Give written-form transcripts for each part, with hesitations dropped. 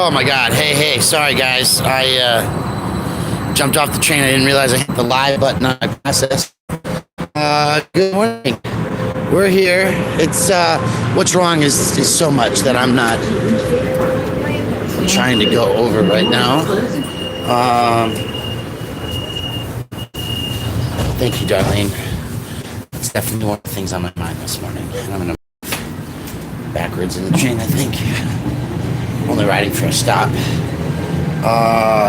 Oh my God. Hey, sorry guys. I jumped off the train. I didn't realize I hit the live button on my process. Good morning. We're here. It's what's wrong is so much that I'm not trying to go over right now. Thank you, Darlene. It's definitely one of the things on my mind this morning. And I'm gonna move backwards in the train, I think. Only riding for a stop.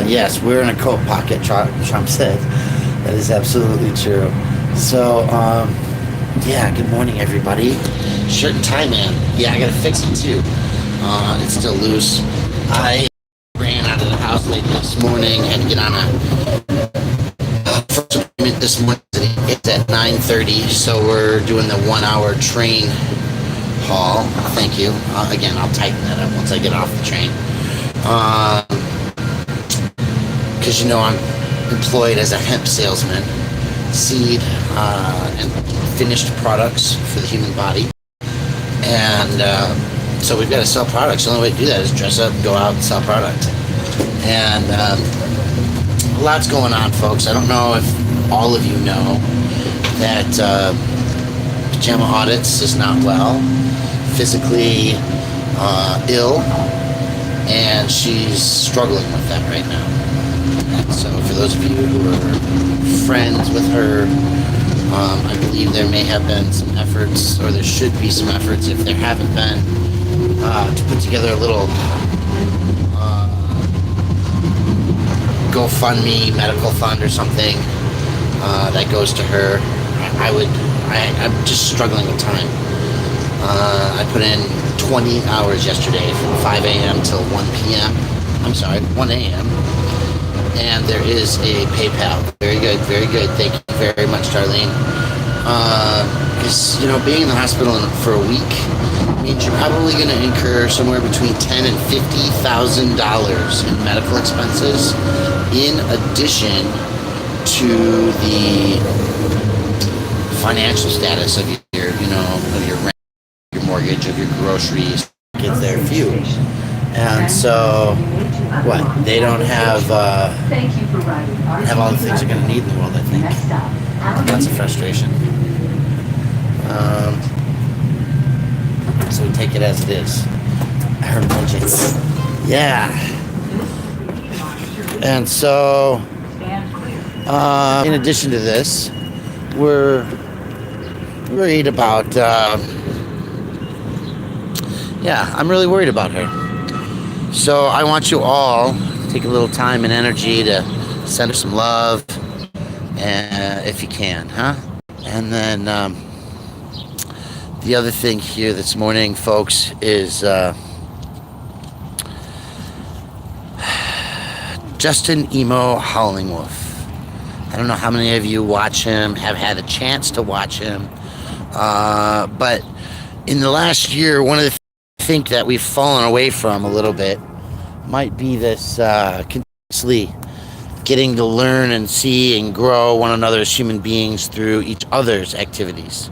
Yes, we're in a coat pocket, Trump said. That is absolutely true. So, yeah, good morning, everybody. Shirt and tie, man. Yeah, I gotta fix it too. It's still loose. I ran out of the house late this morning, had to get on a first appointment this morning. It's at 9:30, so we're doing the 1 hour train haul. Thank you. Again, I'll tighten that up once I get off the train. Because, I'm employed as a hemp salesman, seed and finished products for the human body. And so we've got to sell products. The only way to do that is dress up, go out, and sell product. And a lot's going on, folks. I don't know if all of you know that Pajama Audits is not well, physically ill, and she's struggling with that right now. And so for those of you who are friends with her, I believe there may have been some efforts, or there should be some efforts, if there haven't been, to put together a little GoFundMe medical fund or something that goes to her. I'm just struggling with time. I put in 20 hours yesterday from 5 a.m. till 1 p.m. I'm sorry, 1 a.m. And there is a PayPal. Very good, very good. Thank you very much, Darlene. Because, being in the hospital for a week means you're probably going to incur somewhere between $10,000 and $50,000 in medical expenses, in addition to the financial status of your, of your rent, your mortgage, of your groceries. It's there for you. And so, they don't have all the things you're going to need in the world, I think. Lots of frustration. So we take it as it is. Our budgets. Yeah. And so, in addition to this, we're worried about, I'm really worried about her. So I want you all to take a little time and energy to send her some love, if you can, huh? And then the other thing here this morning, folks, is Justin Emo Howlingwolf. I don't know how many of you watch him, have had a chance to watch him, but in the last year, one of the think that we've fallen away from a little bit might be this continuously getting to learn and see and grow one another as human beings through each other's activities.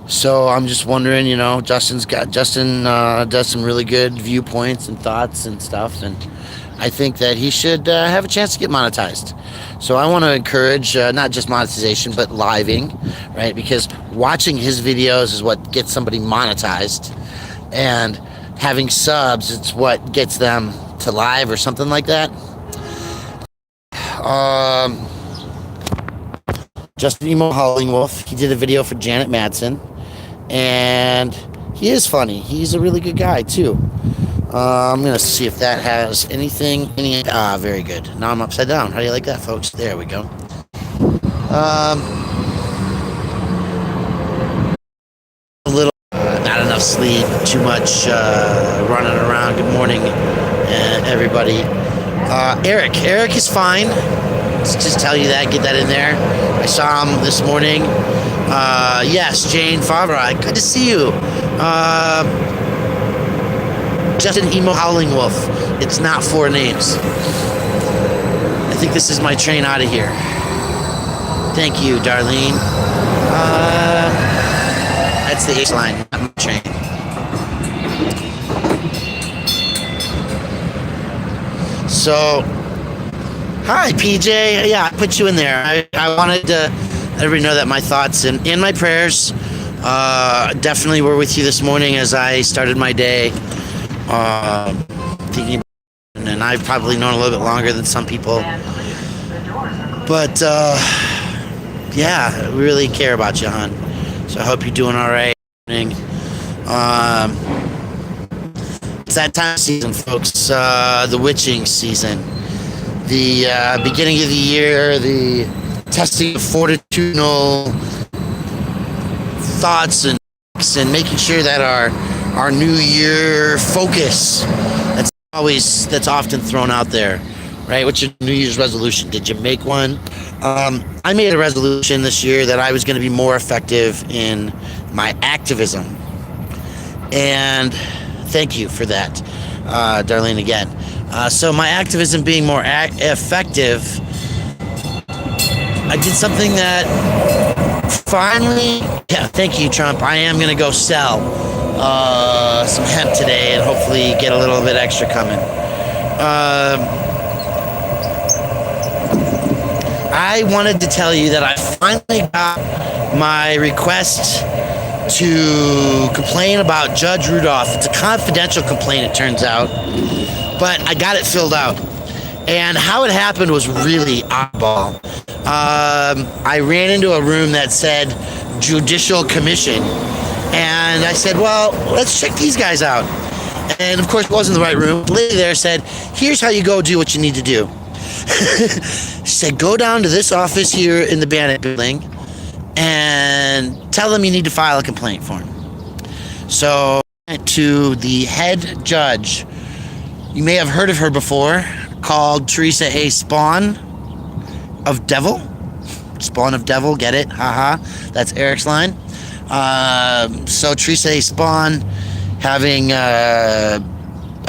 So I'm just wondering, Justin does some really good viewpoints and thoughts and stuff, and I think that he should have a chance to get monetized. So I want to encourage not just monetization, but living, right? Because watching his videos is what gets somebody monetized, and having subs, it's what gets them to live or something like that. Justin Emo Howlingwolf, he did a video for Janet Madsen, and he is funny. He's a really good guy too. I'm going to see if that has anything. Very good. Now I'm upside down. How do you like that, folks? There we go. A little, not enough sleep, too much running around. Good morning, everybody. Eric is fine. Let's just tell you that, get that in there. I saw him this morning. Yes, Jane Favre, good to see you. Justin Emo Howlingwolf. It's not 4 names. I think this is my train out of here. Thank you, Darlene. That's the H line, not my train. So, hi, PJ. Yeah, I put you in there. I wanted to let everybody know that my thoughts and my prayers definitely were with you this morning as I started my day. Thinking about it, and I've probably known a little bit longer than some people. But, yeah, we really care about you, hon. So I hope you're doing all right. It's that time of season, folks. The witching season. The beginning of the year, the testing of fortitudinal thoughts and making sure that our new year focus that's often thrown out there, right? What's your New Year's resolution? Did you make one? I made a resolution this year that I was going to be more effective in my activism, and thank you for that, Darlene, again. So my activism being more effective, I did something that finally, yeah, thank you, Trump. I am going to go sell some hemp today and hopefully get a little bit extra coming. I wanted to tell you that I finally got my request to complain about Judge Rudolph. It's a confidential complaint, it turns out, but I got it filled out. And how it happened was really oddball. I ran into a room that said Judicial Commission, and I said, well, let's check these guys out. And of course, it wasn't the right room. The lady there said, here's how you go do what you need to do. She said, go down to this office here in the Bannock building and tell them you need to file a complaint for him. So I went to the head judge. You may have heard of her before, called Teresa A. Spawn of Devil. Spawn of Devil, get it? Haha. That's Eric's line. So Teresa A. Spawn, having a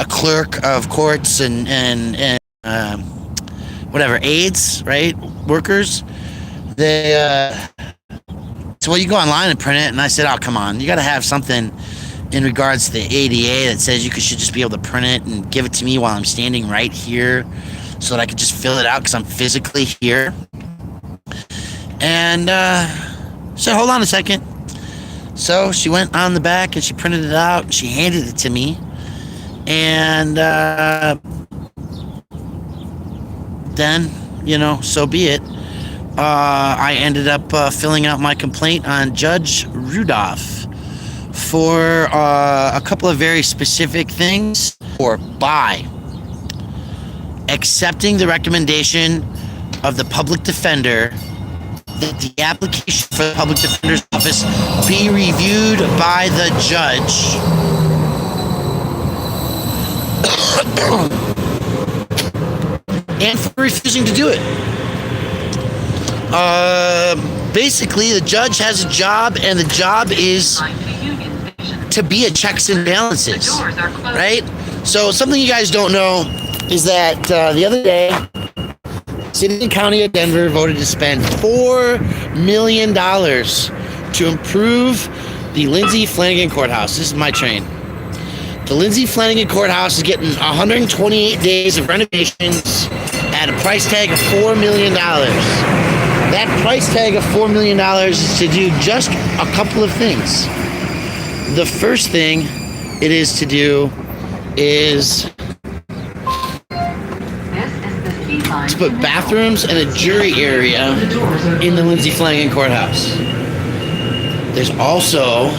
clerk of courts and whatever, aides, right? Workers. They so, well, you go online and print it, and I said, oh, come on, you got to have something in regards to the ADA that says you should just be able to print it and give it to me while I'm standing right here so that I could just fill it out because I'm physically here. And said, hold on a second. So she went on the back and she printed it out and she handed it to me. And then, so be it. I ended up filling out my complaint on Judge Rudolph for a couple of very specific things, or by accepting the recommendation of the public defender that the application for the public defender's office be reviewed by the judge. And for refusing to do it. Basically, the judge has a job, and the job is to be a checks and balances, right? So something you guys don't know is that the other day, City and County of Denver voted to spend $4 million to improve the Lindsay Flanagan Courthouse. This is my train. The Lindsay Flanagan Courthouse is getting 128 days of renovations at a price tag of $4 million. That price tag of $4 million is to do just a couple of things. The first thing it is to do is to put bathrooms and a jury area in the Lindsay Flanagan Courthouse. There's also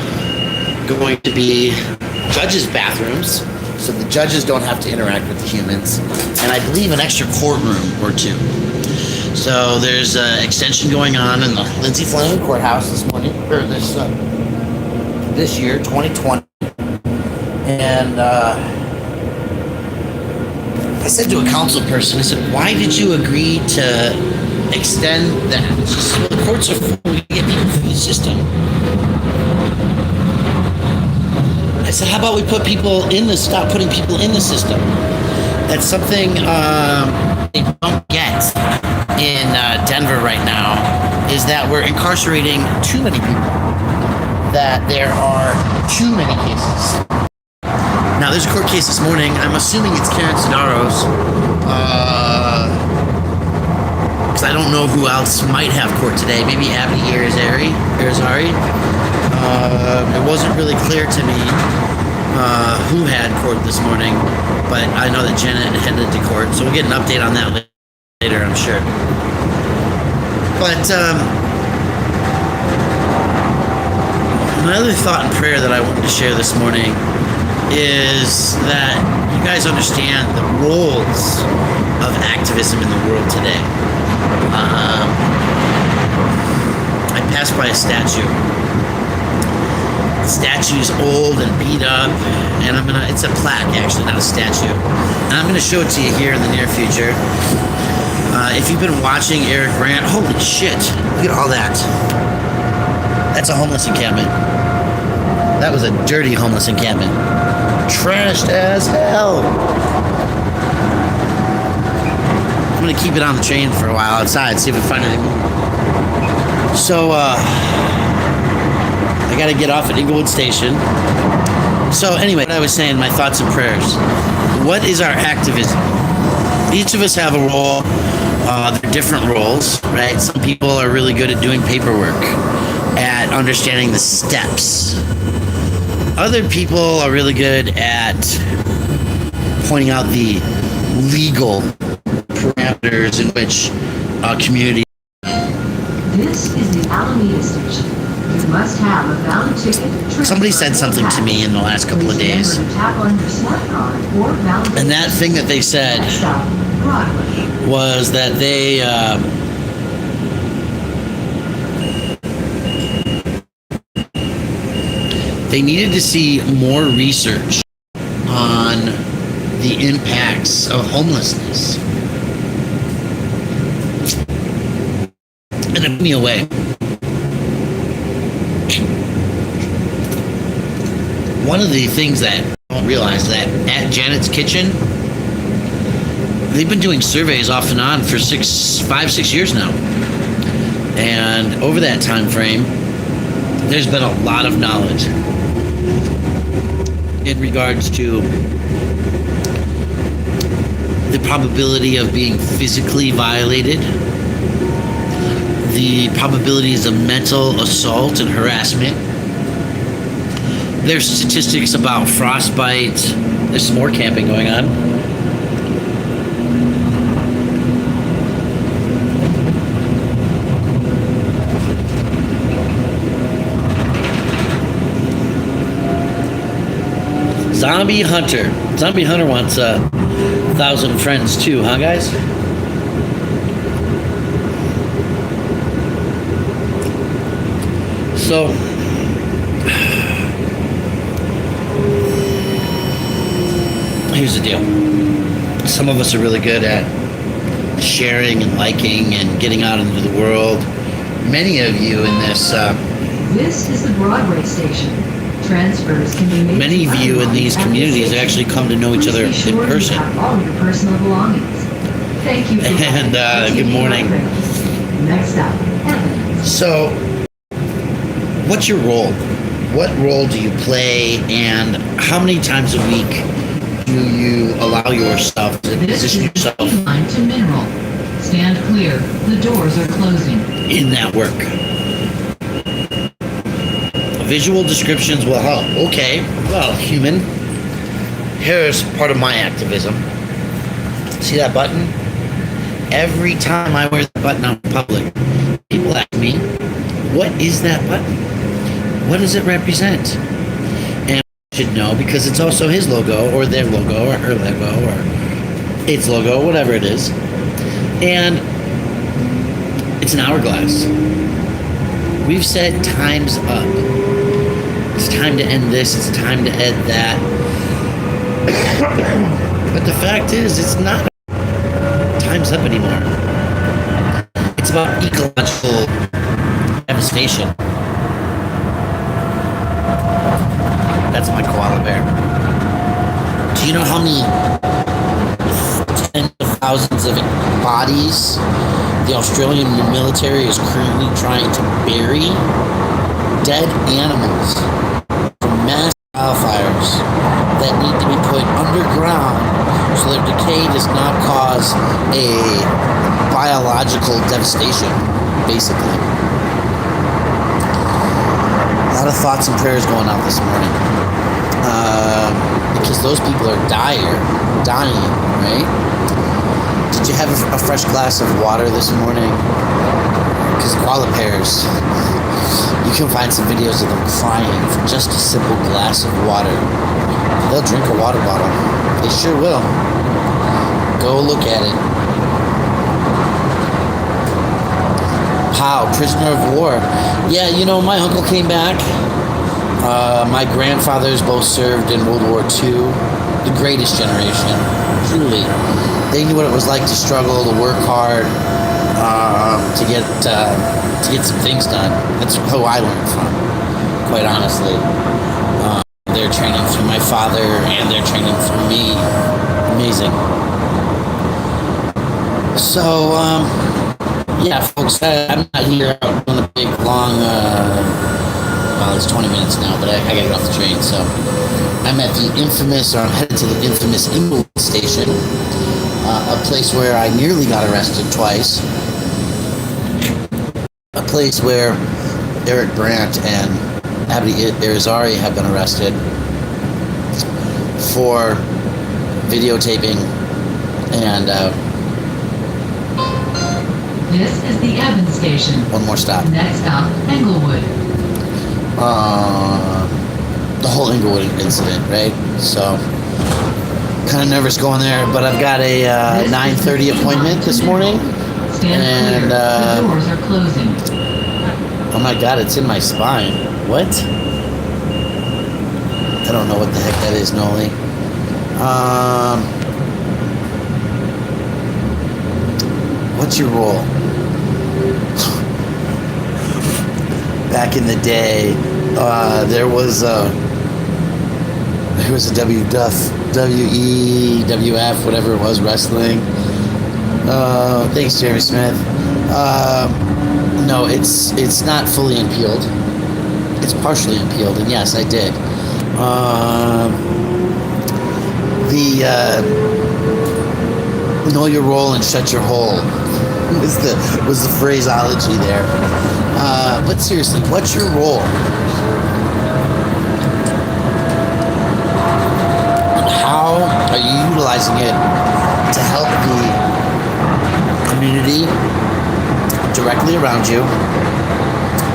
going to be judges' bathrooms, so the judges don't have to interact with the humans, and I believe an extra courtroom or two. So there's an extension going on in the Lindsay Flanagan Courthouse this morning, or this year, 2020. And I said to a council person, I said, why did you agree to extend that? She said, well, the courts are full, we get people through the system. I said, how about we put people stop putting people in the system? That's something they don't get in Denver right now, is that we're incarcerating too many people, that there are too many cases. Now, there's a court case this morning. I'm assuming it's Karen Sidaro's. Because I don't know who else might have court today. Maybe Abdi Irizarry. It wasn't really clear to me who had court this morning, but I know that Janet headed to court, so we'll get an update on that later, I'm sure. But another thought and prayer that I wanted to share this morning is that you guys understand the roles of activism in the world today. I passed by a statue. The statue's old and beat up, and it's a plaque actually, not a statue. And I'm gonna show it to you here in the near future. If you've been watching Eric Grant, holy shit, look at all that. That's a homeless encampment. That was a dirty homeless encampment. Trashed as hell. I'm gonna keep it on the train for a while outside, see if we find anything more. So, I gotta get off at Inglewood Station. So anyway, what I was saying, my thoughts and prayers. What is our activism? Each of us have a role. They're different roles, right? Some people are really good at doing paperwork, at understanding the steps. Other people are really good at pointing out the legal parameters in which a community. This is the Alameda station. You must have a valid ticket. Somebody said something to me in the last couple of days. And that thing that they said was that they needed to see more research on the impacts of homelessness. And it blew me away. One of the things that I don't realize that at Janet's Kitchen, they've been doing surveys off and on for 5-6 years now. And over that time frame, there's been a lot of knowledge in regards to the probability of being physically violated, the probabilities of mental assault and harassment. There's statistics about frostbite. There's some more camping going on. Zombie Hunter. Zombie Hunter wants 1,000 friends too, huh guys? So, here's the deal. Some of us are really good at sharing and liking and getting out into the world. Many of you in this... This is the Broadway station. Transfers can be made. Many of you in these communities actually come to know each other in person. You have all your personal belongings. Thank you. And good morning. Next up, Evan. So, what's your role? What role do you play, and how many times a week do you allow yourself to position yourself line to mineral? Stand clear. The doors are closing. In that work? Visual descriptions will help. Okay, well, human, here's part of my activism. See that button? Every time I wear the button out in public, people ask me, what is that button? What does it represent? And I should know because it's also his logo or their logo or her logo or its logo, whatever it is. And it's an hourglass. We've said time's up. It's time to end this. It's time to end that. But the fact is, it's not time's up anymore. It's about ecological devastation. That's my koala bear. Do you know how many tens of thousands of bodies the Australian military is currently trying to bury? Dead animals from mass wildfires that need to be does not cause a biological devastation, basically. A lot of thoughts and prayers going out this morning. Because those people are dying, right? Did you have a fresh glass of water this morning? Because koala bears, you can find some videos of them crying for just a simple glass of water. They'll drink a water bottle. They sure will. Go look at it. Pow, prisoner of war. Yeah, you know, my uncle came back. My grandfathers both served in World War II. The greatest generation, truly. They knew what it was like to struggle, to work hard, to get some things done. That's who I learned from, quite honestly. Their training through my father and their training through me. Amazing. So, yeah, folks, I'm not here out on a big, long, well, it's 20 minutes now, but I gotta get off the train, so I'm at the infamous, or I'm headed to the infamous Inglewood station, a place where I nearly got arrested twice, a place where Eric Brandt and Abdi Irizarry have been arrested for videotaping and This is the Evans station. one more stop. Next stop, Englewood. The whole Inglewood incident, right? So, kind of nervous going there, but I've got a 9:30 appointment this morning, and the doors are closing. oh my god, it's in my spine. What? I don't know what the heck that is, Noli. What's your role? Back in the day, there was a WEWF, whatever it was, wrestling. Thanks, Jeremy Smith. No, it's not fully unpeeled. It's partially unpeeled, and yes, I did. Know your role and shut your hole was the phraseology there. But seriously, what's your role? And how are you utilizing it to help the community directly around you,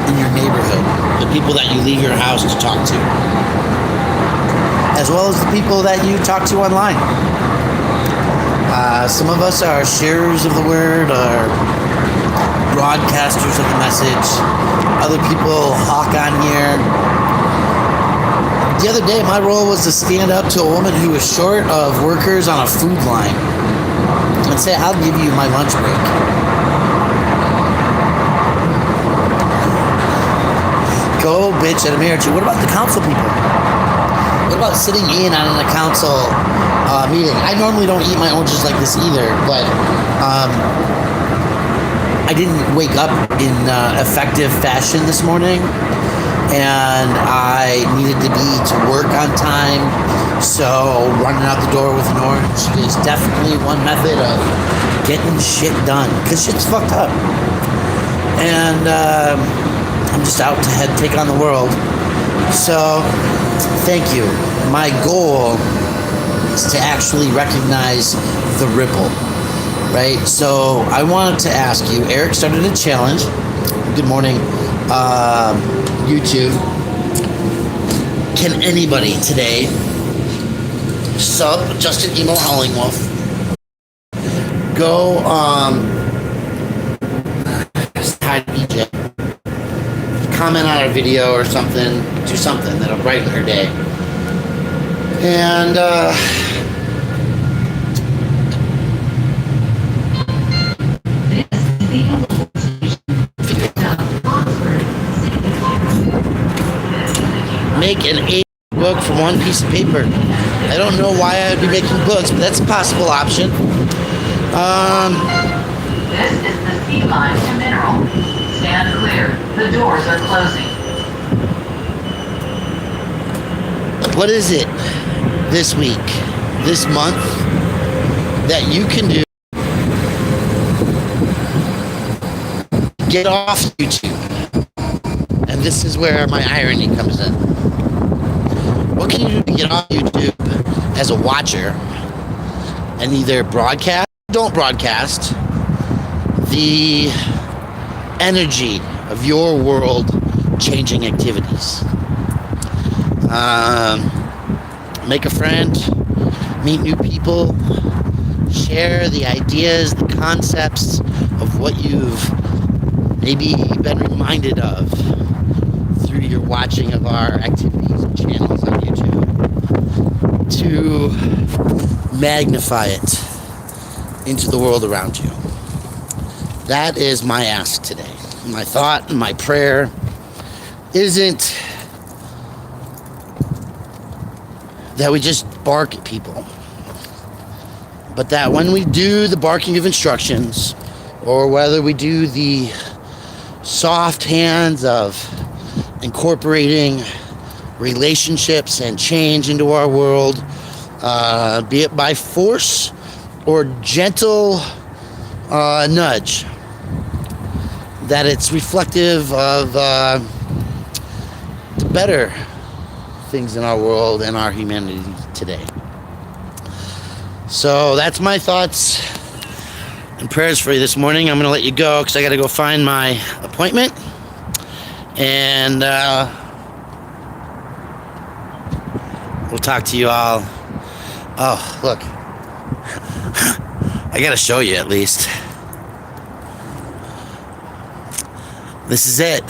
in your neighborhood, the people that you leave your house to talk to, as well as the people that you talk to online? Some of us are sharers of the word, or broadcasters of the message. Other people hawk on here. The other day, my role was to stand up to a woman who was short of workers on a food line and say, I'll give you my lunch break. Go bitch at a mayor too. What about the council people? What about sitting in on a council meeting? I normally don't eat my oranges like this either, but I didn't wake up in effective fashion this morning, and I needed to be to work on time, so running out the door with an orange is definitely one method of getting shit done, because shit's fucked up. And I'm just out to take on the world. So, thank you. My goal is to actually recognize the ripple, right? So I wanted to ask you, Eric started a challenge. Good morning, YouTube. Can anybody today sub just an email Howlingwolf? Go hi DJ. Comment on our video or something, do something that'll brighten her day. And make an book from one piece of paper. I don't know why I would be making books, but that's a possible option. This is the sea line to Mineral. Stand clear. The doors are closing. What is it this week, this month, that you can do. Get off YouTube. And this is where my irony comes in. What can you do to get off YouTube as a watcher and either broadcast or don't broadcast the energy of your world changing activities? Make a friend, meet new people, share the ideas, the concepts of what you've maybe been reminded of through your watching of our activities and channels on YouTube, to magnify it into the world around you. That is my ask today. My thought and my prayer isn't that we just bark at people, but that when we do the barking of instructions, or whether we do the soft hands of incorporating relationships and change into our world, be it by force or gentle nudge, that it's reflective of the better things in our world and our humanity today. So that's my thoughts and prayers for you this morning. I'm going to let you go because I got to go find my appointment. And we'll talk to you all. Oh, look. I got to show you at least. This is it.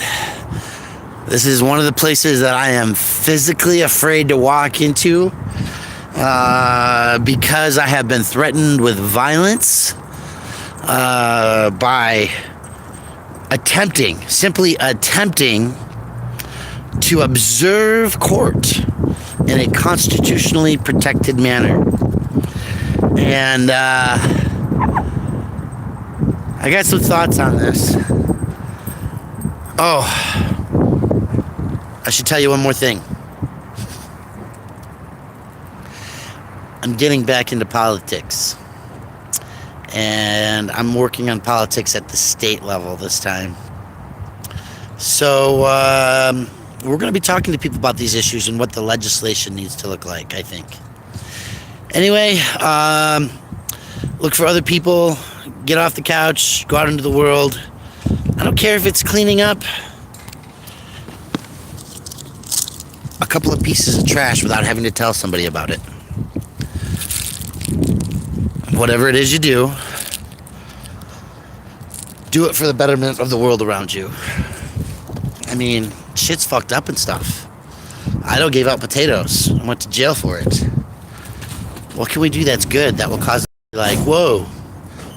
This is one of the places that I am physically afraid to walk into because I have been threatened with violence by simply attempting to observe court in a constitutionally protected manner. And I got some thoughts on this. Oh, I should tell you one more thing. I'm getting back into politics. And I'm working on politics at the state level this time. So we're going to be talking to people about these issues and what the legislation needs to look like, I think. Anyway, look for other people. Get off the couch. Go out into the world. I don't care if it's cleaning up a couple of pieces of trash without having to tell somebody about it. Whatever it is you do it for the betterment of the world around you. I mean, shit's fucked up and stuff. Ido gave out potatoes. I went to jail for it. What can we do that's good that will cause like, whoa,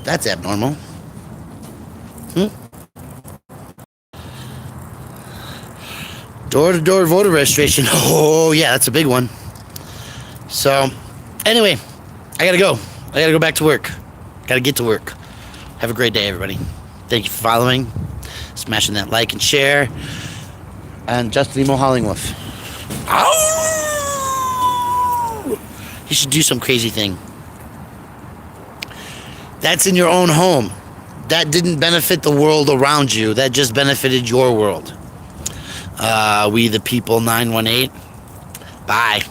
that's abnormal? Door-to-door voter registration. Oh, yeah, that's a big one. So, anyway, I gotta go. I gotta go back to work. Gotta get to work. Have a great day, everybody. Thank you for following, smashing that like and share. And Justin Emo Howlingwolf. Ow! You should do some crazy thing. That's in your own home. That didn't benefit the world around you. That just benefited your world. We the people 918. Bye.